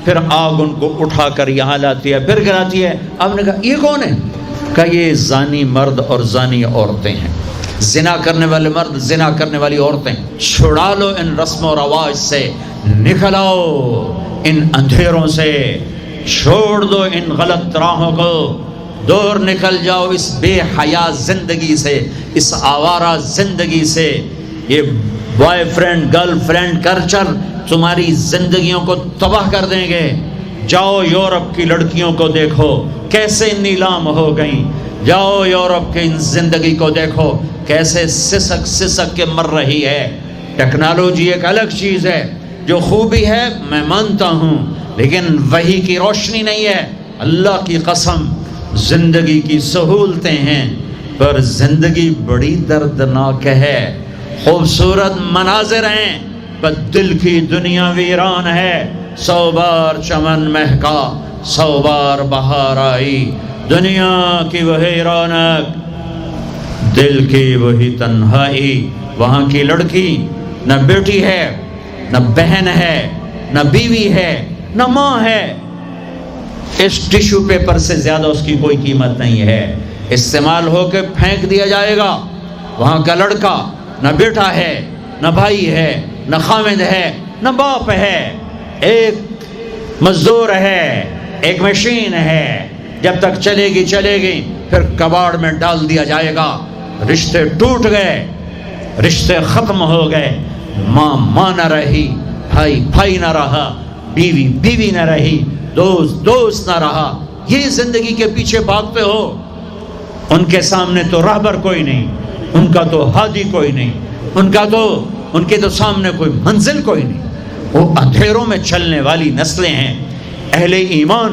پھر آگ ان کو اٹھا کر یہاں لاتی ہے، پھر گراتی ہے۔ آپ نے کہا یہ کون ہے؟ کہا یہ زانی مرد اور زانی عورتیں ہیں، زنا کرنے والے مرد، زنا کرنے والی عورتیں۔ چھڑا لو ان رسم و رواج سے، نکل آؤ ان اندھیروں سے، چھوڑ دو ان غلط راہوں کو، دور نکل جاؤ اس بے حیا زندگی سے، اس آوارہ زندگی سے۔ یہ boy friend girl friend culture تمہاری زندگیوں کو تباہ کر دیں گے۔ جاؤ یورپ کی لڑکیوں کو دیکھو کیسے نیلام ہو گئیں، جاؤ یورپ کی زندگی کو دیکھو کیسے سسک سسک کے مر رہی ہے۔ ٹیکنالوجی ایک الگ چیز ہے، جو خوبی ہے میں مانتا ہوں، لیکن وحی کی روشنی نہیں ہے۔ اللہ کی قسم زندگی کی سہولتیں ہیں، پر زندگی بڑی دردناک ہے۔ خوبصورت مناظر ہیں پر دل کی دنیا ویران ہے۔ 100 بار چمن مہکا، 100 بار بہار آئی، دنیا کی وہی رونق، دل کی وہی تنہائی۔ وہاں کی لڑکی نہ بیٹی ہے، نہ بہن ہے، نہ بیوی ہے، نہ ماں ہے۔ اس ٹیشو پیپر سے زیادہ اس کی کوئی قیمت نہیں ہے، استعمال ہو کے پھینک دیا جائے گا۔ وہاں کا لڑکا نہ بیٹا ہے، نہ بھائی ہے، نہ خامد ہے، نہ باپ ہے، ایک مزدور ہے، ایک مشین ہے۔ جب تک چلے گی پھر کباڑ میں ڈال دیا جائے گا۔ رشتے ٹوٹ گئے، رشتے ختم ہو گئے، ماں نہ رہی، بھائی نہ رہا، بیوی نہ رہی، دوست نہ رہا۔ یہ زندگی کے پیچھے بھاگتے ہو۔ ان کے سامنے تو راہبر کوئی نہیں، ان کا تو ہادی کوئی نہیں، ان کے تو سامنے کوئی منزل کوئی نہیں۔ وہ اندھیروں میں چلنے والی نسلیں ہیں۔ اہل ایمان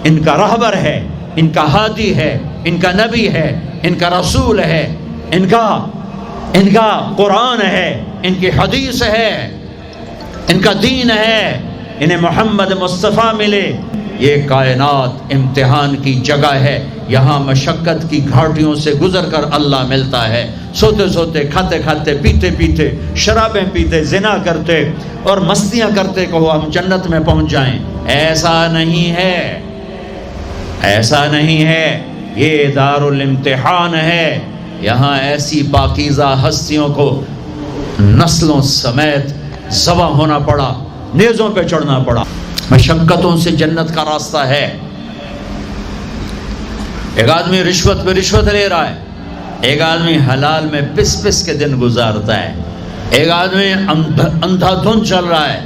ان کا راہبر ہے، ان کا ہادی ہے، ان کا نبی ہے، ان کا رسول ہے، ان کا قرآن ہے، ان کی حدیث ہے، ان کا دین ہے، انہیں محمد مصطفیٰ ملے۔ یہ کائنات امتحان کی جگہ ہے، یہاں مشقت کی گھاٹیوں سے گزر کر اللہ ملتا ہے۔ سوتے کھاتے پیتے شرابیں پیتے، زنا کرتے اور مستیاں کرتے کہو ہم جنت میں پہنچ جائیں، ایسا نہیں ہے۔ یہ دار الامتحان ہے، یہاں ایسی پاکیزہ ہستیوں کو نسلوں سمیت ذبح ہونا پڑا، نیزوں پہ چڑھنا پڑا۔ مشقتوں سے جنت کا راستہ ہے۔ ایک آدمی رشوت پہ رشوت لے رہا ہے، ایک آدمی حلال میں پس کے دن گزارتا ہے، ایک آدمی اندھا دھن چل رہا ہے،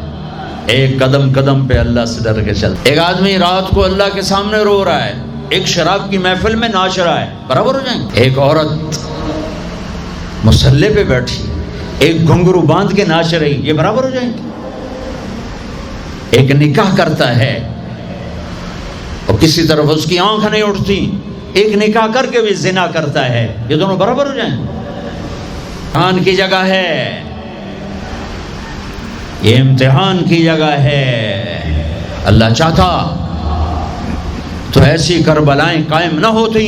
ایک قدم پہ اللہ سے ڈر کے چل، ایک آدمی رات کو اللہ کے سامنے رو رہا ہے، ایک شراب کی محفل میں ناچ رہا ہے، برابر ہو جائیں گے؟ ایک عورت مصلی پہ بیٹھی، ایک گھنگرو باندھ کے ناچ رہی، یہ برابر ہو جائیں گے؟ ایک نکاح کرتا ہے اور کسی طرف اس کی آنکھ نہیں اٹھتی، ایک نکاح کر کے بھی زنا کرتا ہے، یہ دونوں برابر ہو جائیں؟ امتحان کی جگہ ہے، یہ امتحان کی جگہ ہے۔ اللہ چاہتا تو ایسی کربلائیں قائم نہ ہوتی،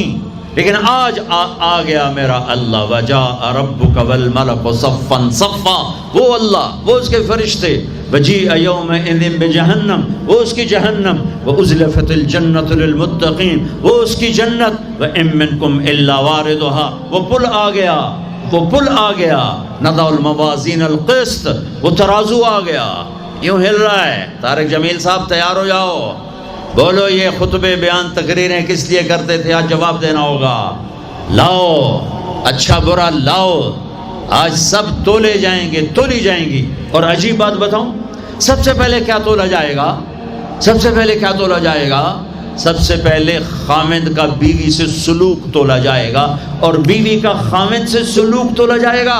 لیکن آج آ گیا میرا اللہ۔ وجاء ربک والملک صفا صفا، وہ اللہ، وہ اس کے فرشتے، وجیء یومئذ بجہنم، وہ اس کی جہنم، وازلفت الجنۃ للمتقین، وہ اس کی جنت، وان منکم الا واردها، وہ پل آ گیا، نضع الموازین القسط، وہ ترازو آ گیا، یوں ہل رہا ہے۔ طارق جمیل صاحب تیار ہو جاؤ، بولو یہ خطبے بیان تقریریں کس لیے کرتے تھے، آج جواب دینا ہوگا۔ لاؤ اچھا برا لاؤ، آج سب تولی جائیں گی۔ اور عجیب بات بتاؤں، سب سے پہلے کیا تولا جائے گا؟ سب سے پہلے خامند کا بیوی سے سلوک تولا جائے گا، اور بیوی کا خامند سے سلوک تولا جائے گا۔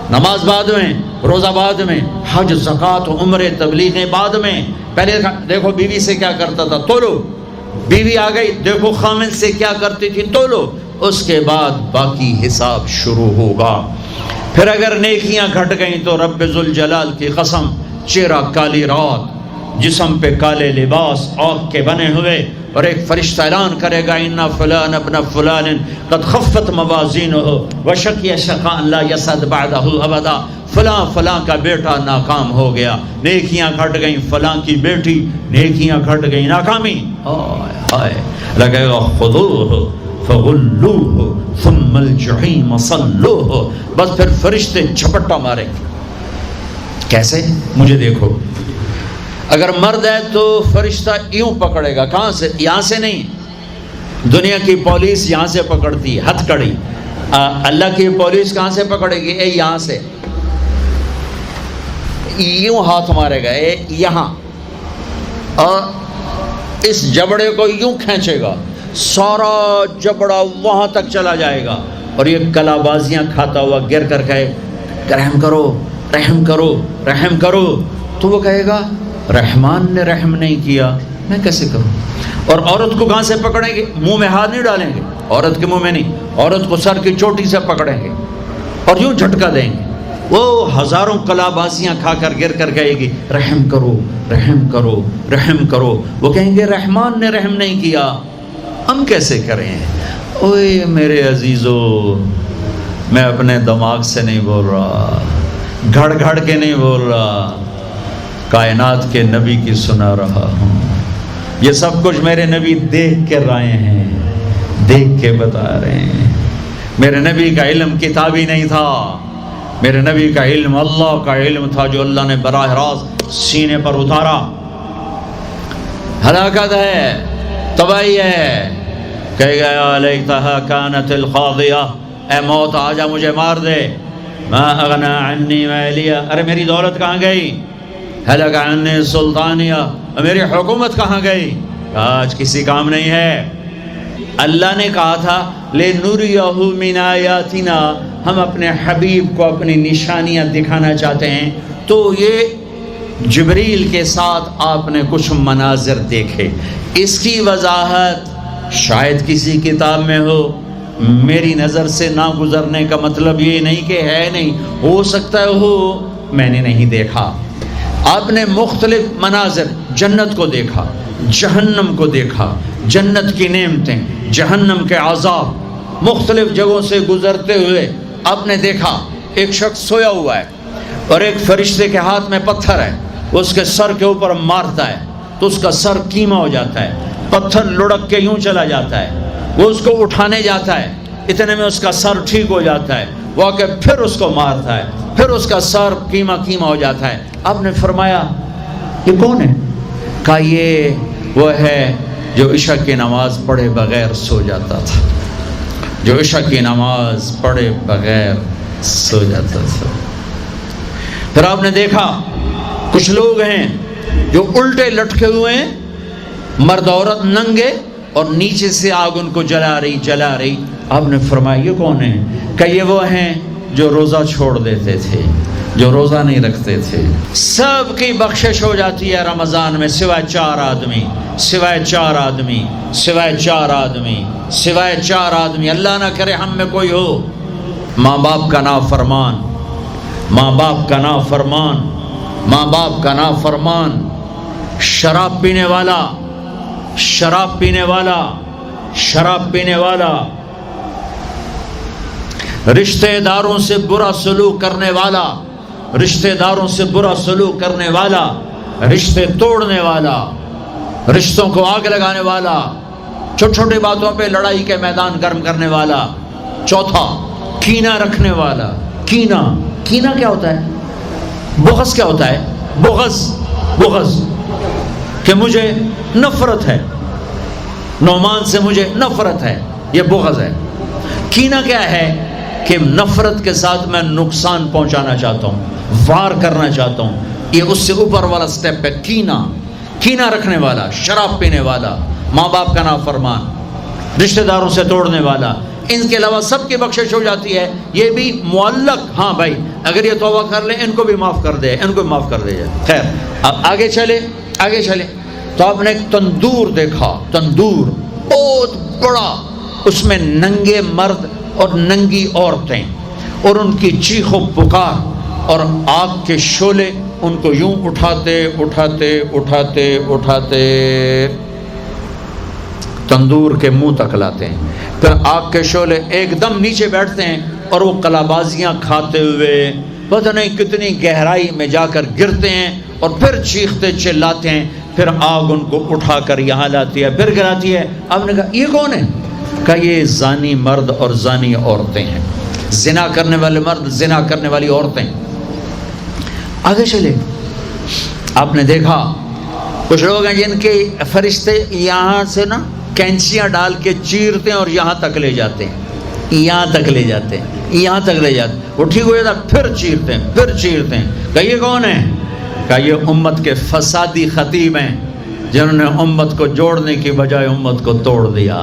نماز بعد میں، روزہ بعد میں، حج زکوٰۃ عمرے تبلیغیں بعد میں۔ پہلے دیکھو بیوی سے کیا کرتا تھا، تولو، بیوی آ گئی، دیکھو خامند سے کیا کرتی تھی، تولو، اس کے بعد باقی حساب شروع ہوگا۔ پھر اگر نیکیاں گھٹ گئیں تو رب ذوالجلال کی قسم، چہرہ کالی رات، جسم پہ کالے لباس آگ کے بنے ہوئے، اور ایک فرشتہ اعلان کرے گا ان فلان ابن فلان قد خفت موازینہ وشقی شقاء لا یسعد بعدہ ابدا، فلاں فلاں کا بیٹا ناکام ہو گیا، نیکیاں گھٹ گئیں، فلاں کی بیٹی نیکیاں گھٹ گئیں، ناکامی لگے گا خذوہ فغلوہ ثم الجحیم صلوہ، بس پھر فرشتے جھپٹا ماریں گے۔ کیسے؟ مجھے دیکھو، اگر مرد ہے تو فرشتہ یوں پکڑے گا، کہاں سے؟ یہاں سے نہیں، دنیا کی پولیس یہاں سے پکڑتی ہے ہتھ کڑی، اللہ کی پولیس کہاں سے پکڑے گی؟ اے یہاں سے، یوں ہاتھ مارے گا اے یہاں، اور اس جبڑے کو یوں کھینچے گا، سارا جبڑا وہاں تک چلا جائے گا، اور یہ کلا بازیاں کھاتا ہوا گر کر کہے رحم کرو رحم کرو رحم کرو، تو وہ کہے گا رحمان نے رحم نہیں کیا، میں کیسے کروں؟ اور عورت کو کہاں سے پکڑیں گے؟ منہ میں ہاتھ نہیں ڈالیں گے، عورت کے منہ میں نہیں، عورت کو سر کی چوٹی سے پکڑیں گے اور یوں جھٹکا دیں گے، وہ ہزاروں کلا بازیاں کھا کر گر کر کہے گی رحم کرو رحم کرو رحم کرو، وہ کہیں گے رحمان نے رحم نہیں کیا، ہم کیسے کریں؟ اوے میرے عزیزو، میں اپنے دماغ سے نہیں بول رہا، گھڑ گھڑ کے نہیں بول رہا، کائنات کے نبی کی سنا رہا ہوں، یہ سب کچھ میرے نبی دیکھ کے رائے ہیں، دیکھ کے بتا رہے ہیں۔ میرے نبی کا علم کتابی نہیں تھا، میرے نبی کا علم اللہ کا علم تھا جو اللہ نے براہ راست سینے پر اتارا۔ ہلاکت ہے، تباہی ہے، کہے گا یا لیتہا کانت القاضیہ، اے موت آجا مجھے مار دے، ما اغنا عنی مالیہ، ارے میری دولت کہاں گئی؟ ہلک عنی سلطانیہ، میری حکومت کہاں گئی؟ آج کسی کام نہیں ہے۔ اللہ نے کہا تھا لِنُرِيَهُ مِنْ آیَاتِنَا، ہم اپنے حبیب کو اپنی نشانیاں دکھانا چاہتے ہیں، تو یہ جبریل کے ساتھ آپ نے کچھ مناظر دیکھے، اس کی وضاحت شاید کسی کتاب میں ہو، میری نظر سے نہ گزرنے کا مطلب یہ نہیں کہ ہے نہیں، ہو سکتا ہے ہو، میں نے نہیں دیکھا۔ آپ نے مختلف مناظر، جنت کو دیکھا، جہنم کو دیکھا، جنت کی نعمتیں، جہنم کے عذاب، مختلف جگہوں سے گزرتے ہوئے آپ نے دیکھا ایک شخص سویا ہوا ہے اور ایک فرشتے کے ہاتھ میں پتھر ہے، وہ اس کے سر کے اوپر مارتا ہے تو اس کا سر کیما ہو جاتا ہے، پتھر لڑک کے یوں چلا جاتا ہے، وہ اس کو اٹھانے جاتا ہے، اتنے میں اس کا سر ٹھیک ہو جاتا ہے، وہ آ کے پھر اس کو مارتا ہے، پھر اس کا سر کیما کیما ہو جاتا ہے۔ آپ نے فرمایا یہ کون ہے؟ کہا یہ وہ ہے جو عشاء کی نماز پڑھے بغیر سو جاتا تھا، جو عشاء کی نماز پڑھے بغیر سو جاتا تھا۔ پھر آپ نے دیکھا کچھ لوگ ہیں جو الٹے لٹکے ہوئے ہیں، مرد عورت ننگے، اور نیچے سے آگ ان کو جلا رہی۔ آپ نے فرمایا یہ کون ہے؟ کہ یہ وہ ہیں جو روزہ چھوڑ دیتے تھے، جو روزہ نہیں رکھتے تھے۔ سب کی بخشش ہو جاتی ہے رمضان میں سوائے چار آدمی، سوائے چار آدمی، سوائے چار آدمی، سوائے چار آدمی، اللہ نہ کرے ہم میں کوئی ہو۔ ماں باپ کا نافرمان، ماں باپ کا نافرمان، ماں باپ کا نافرمان، شراب پینے والا، شراب پینے والا، شراب پینے والا، رشتہ داروں سے برا سلوک کرنے والا، رشتہ داروں سے برا سلوک کرنے والا، رشتے توڑنے والا، رشتوں کو آگ لگانے والا، چھوٹی چھوٹی باتوں پہ لڑائی کے میدان گرم کرنے والا۔ چوتھا، کینہ رکھنے والا۔ کینہ، کینہ کیا ہوتا ہے؟ بغض کیا ہوتا ہے؟ بغض کہ مجھے نفرت ہے، نعمان سے مجھے نفرت ہے، یہ بغض ہے۔ کینہ کیا ہے؟ کہ نفرت کے ساتھ میں نقصان پہنچانا چاہتا ہوں، وار کرنا چاہتا ہوں، یہ اس سے اوپر والا سٹیپ ہے کینہ۔ کینہ رکھنے والا، شراب پینے والا، ماں باپ کا نافرمان، رشتہ داروں سے توڑنے والا، ان کے علاوہ سب کی بخشش ہو جاتی ہے۔ یہ بھی معلق، ہاں بھائی اگر یہ توبہ کر لیں ان کو بھی معاف کر دے، ان کو بھی معاف کر دے جائے۔ خیر اب آگے چلے تو آپ نے ایک تندور دیکھا، تندور بہت بڑا، اس میں ننگے مرد اور ننگی عورتیں، اور ان کی چیخ و پکار اور آگ کے شعلے ان کو یوں اٹھاتے اٹھاتے اٹھاتے اٹھاتے تندور کے منہ تک لاتے ہیں، پھر آگ کے شعلے ایک دم نیچے بیٹھتے ہیں اور وہ قلابازیاں کھاتے ہوئے پتہ نہیں کتنی گہرائی میں جا کر گرتے ہیں اور پھر چیختے چلاتے ہیں، پھر آگ ان کو اٹھا کر یہاں لاتی ہے، پھر گراتی ہے۔ آپ نے کہا یہ کون ہے؟ کہا یہ زانی مرد اور زانی عورتیں ہیں، زنا کرنے والے مرد، زنا کرنے والی عورتیں۔ آگے چلے، آپ نے دیکھا کچھ لوگ ہیں جن کے فرشتے یہاں سے نا کینچیاں ڈال کے چیرتے ہیں اور یہاں تک لے جاتے ہیں، یہاں تک لے جاتے ہیں، یہاں تک لے جاتے ہیں، وہ ٹھیک ہو جاتا پھر چیرتے ہیں، پھر چیرتے ہیں۔ کہا یہ کون ہے؟ کہا یہ امت کے فسادی خطیب ہیں جنہوں نے امت کو جوڑنے کی بجائے امت کو توڑ دیا۔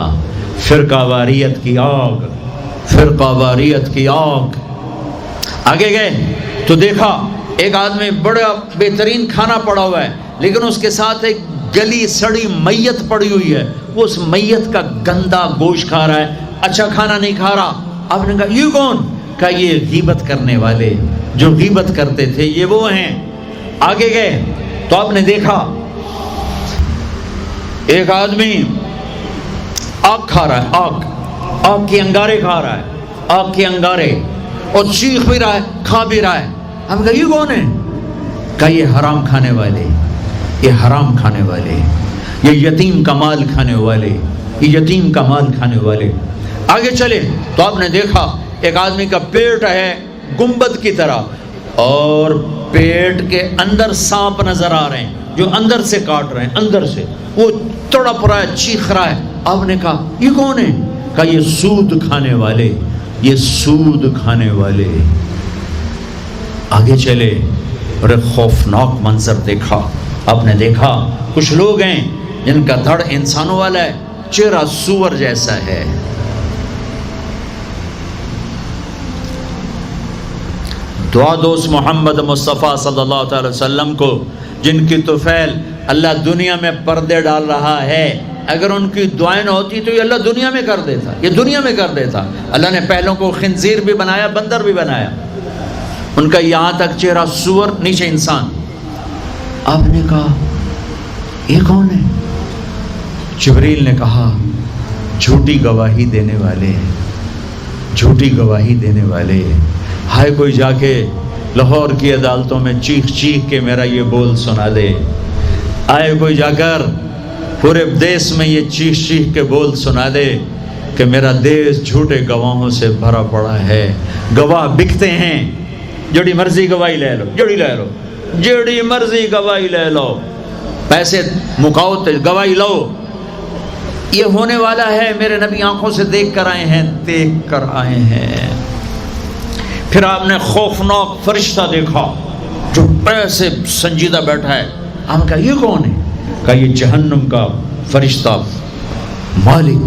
فرقہ واریت کی آگ، فرقہ واریت کی آگ۔ آگے گئے تو دیکھا ایک آدمی بڑا بہترین کھانا پڑا ہوا ہے، لیکن اس کے ساتھ ایک گلی سڑی میت پڑی ہوئی ہے، وہ اس میت کا گندا گوشت کھا رہا ہے، اچھا کھانا نہیں کھا رہا۔ آپ نے کہا یہ کون؟ کہا یہ غیبت کرنے والے، جو غیبت کرتے تھے یہ وہ ہیں۔ آگے گئے تو آپ نے دیکھا ایک آدمی آگ کھا رہا ہے، آگ کے انگارے کھا رہا ہے، آگ کے انگارے، اور چیخ بھی رہا ہے، کھا بھی رہا ہے۔ ہم کہا یہ کون ہے؟ کہا یہ حرام کھانے والے، یہ حرام کھانے والے، یہ یتیم کا مال کھانے والے، یہ یتیم کا مال کھانے والے۔ آگے چلے تو آپ نے دیکھا ایک آدمی کا پیٹ ہے گنبد کی طرح اور پیٹ کے اندر سانپ نظر آ رہے ہیں جو اندر سے کاٹ رہے ہیں، اندر سے وہ تڑپ رہا ہے، چیخ رہا ہے۔ آپ نے کہا یہ کون ہے؟ کہا یہ سود کھانے والے، یہ سود کھانے والے۔ آگے چلے اور ایک خوفناک منظر دیکھا۔ آپ نے دیکھا کچھ لوگ ہیں جن کا دھڑ انسانوں والا ہے، چہرہ سور جیسا ہے۔ دعا دوست محمد مصطفیٰ صلی اللہ تعالی وسلم کو، جن کی طفیل اللہ دنیا میں پردے ڈال رہا ہے، اگر ان کی دعائیں نہ ہوتی تو یہ اللہ دنیا میں کر دیتا، یہ دنیا میں کر دیتا۔ اللہ نے پہلوں کو خنزیر بھی بنایا، بندر بھی بنایا، ان کا یہاں تک چہرہ سور، نیچے انسان۔ آپ نے کہا یہ کون ہے؟ جبریل نے کہا جھوٹی گواہی دینے والے، جھوٹی گواہی دینے والے۔ ہائے کوئی جا کے لاہور کی عدالتوں میں چیخ چیخ کے میرا یہ بول سنا دے، آئے کوئی جا کر پورے دیس میں یہ چیخ چیخ کے بول سنا دے کہ میرا دیس جھوٹے گواہوں سے بھرا پڑا ہے، گواہ بکتے ہیں، جڑی مرضی گواہی لے لو، جڑی لے لو، جڑی مرضی گواہی لے لو، پیسے مکاؤ تو گواہی لو۔ یہ ہونے والا ہے، میرے نبی آنکھوں سے دیکھ کر آئے ہیں، دیکھ کر آئے ہیں۔ پھر آپ نے خوفناک فرشتہ دیکھا جو ایسے سنجیدہ بیٹھا ہے۔ ہم کہا یہ کون ہے؟ کہا یہ جہنم کا فرشتہ مالک